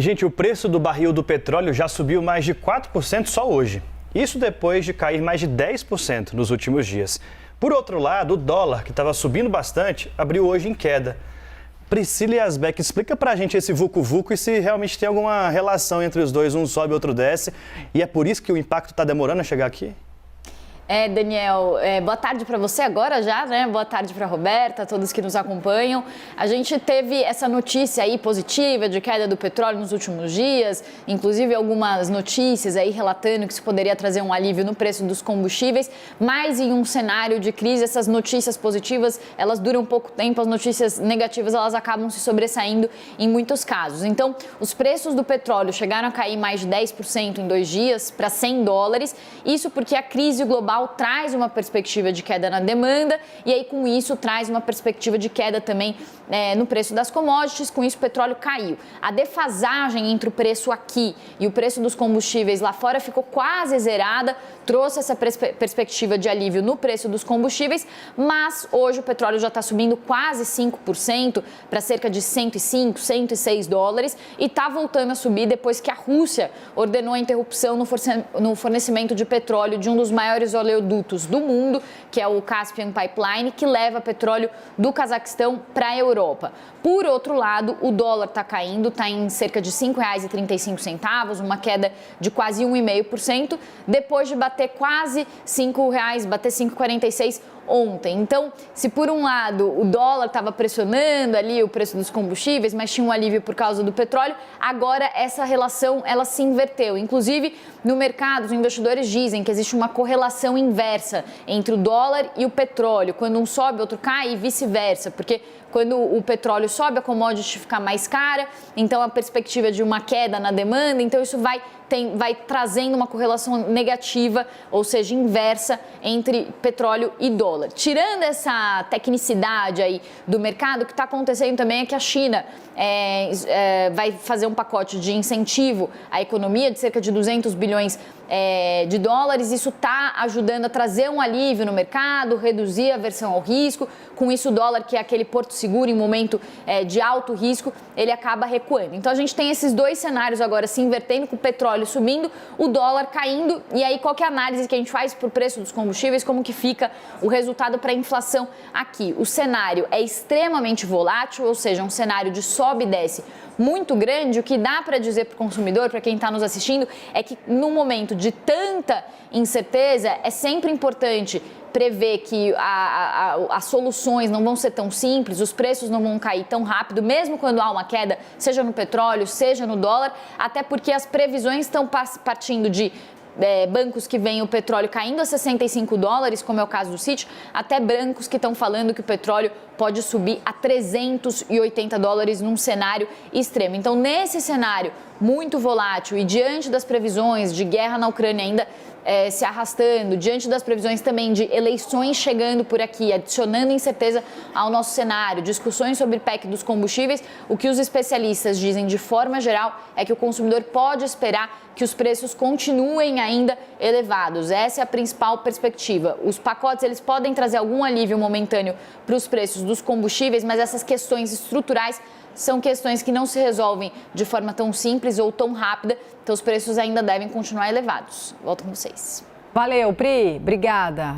E, gente, o preço do barril do petróleo já subiu mais de 4% só hoje. Isso depois de cair mais de 10% nos últimos dias. Por outro lado, o dólar, que estava subindo bastante, abriu hoje em queda. Priscila Yazbek, explica pra gente esse vucu-vucu e se realmente tem alguma relação entre os dois, um sobe, outro desce, e é por isso que o impacto está demorando a chegar aqui? Daniel, boa tarde para você agora já, né? Boa tarde para a Roberta, todos que nos acompanham. A gente teve essa notícia aí positiva de queda do petróleo nos últimos dias, inclusive algumas notícias aí relatando que isso poderia trazer um alívio no preço dos combustíveis, mas em um cenário de crise, essas notícias positivas, elas duram pouco tempo, as notícias negativas, elas acabam se sobressaindo em muitos casos. Então, os preços do petróleo chegaram a cair mais de 10% em 2 dias para $100, isso porque a crise global traz uma perspectiva de queda na demanda e aí com isso traz uma perspectiva de queda também no preço das commodities, com isso o petróleo caiu. A defasagem entre o preço aqui e o preço dos combustíveis lá fora ficou quase zerada, trouxe essa perspectiva de alívio no preço dos combustíveis, mas hoje o petróleo já está subindo quase 5% para cerca de $105, $106 e está voltando a subir depois que a Rússia ordenou a interrupção no fornecimento de petróleo de um dos maiores oleodutos do mundo, que é o Caspian Pipeline, que leva petróleo do Cazaquistão para a Europa. Por outro lado, o dólar está caindo, está em cerca de R$ 5,35, uma queda de quase 1,5%, depois de bater quase R$ 5,00, bater 5,46 ontem. Então, se por um lado o dólar estava pressionando ali o preço dos combustíveis, mas tinha um alívio por causa do petróleo, agora essa relação ela se inverteu. Inclusive, no mercado, os investidores dizem que existe uma correlação inversa entre o dólar e o petróleo. Quando um sobe, outro cai e vice-versa, porque quando o petróleo sobe, a commodity fica mais cara, então a perspectiva de uma queda na demanda, então isso vai trazendo uma correlação negativa, ou seja, inversa entre petróleo e dólar. Tirando essa tecnicidade aí do mercado, o que está acontecendo também é que a China vai fazer um pacote de incentivo à economia de cerca de 200 bilhões de dólares. Isso está ajudando a trazer um alívio no mercado, reduzir a aversão ao risco. Com isso, o dólar, que é aquele porto seguro em momento de alto risco, ele acaba recuando. Então, a gente tem esses dois cenários agora se invertendo, com o petróleo subindo, o dólar caindo. E aí, qual que é a análise que a gente faz para o preço dos combustíveis? Como que fica o resultado para a inflação aqui? O cenário é extremamente volátil, ou seja, um cenário de sobe e desce muito grande. O que dá para dizer para o consumidor, para quem está nos assistindo, é que no momento de tanta incerteza, é sempre importante prever que as soluções não vão ser tão simples, os preços não vão cair tão rápido, mesmo quando há uma queda, seja no petróleo, seja no dólar, até porque as previsões estão partindo de bancos que veem o petróleo caindo a $65, como é o caso do Citi, até bancos que estão falando que o petróleo pode subir a $380 num cenário extremo. Então, nesse cenário muito volátil e diante das previsões de guerra na Ucrânia ainda se arrastando, diante das previsões também de eleições chegando por aqui, adicionando incerteza ao nosso cenário, discussões sobre PEC dos combustíveis, o que os especialistas dizem de forma geral é que o consumidor pode esperar que os preços continuem ainda elevados. Essa é a principal perspectiva. Os pacotes, eles podem trazer algum alívio momentâneo para os preços dos combustíveis, mas essas questões estruturais são questões que não se resolvem de forma tão simples ou tão rápida, então os preços ainda devem continuar elevados. Volto com vocês. Valeu, Pri. Obrigada.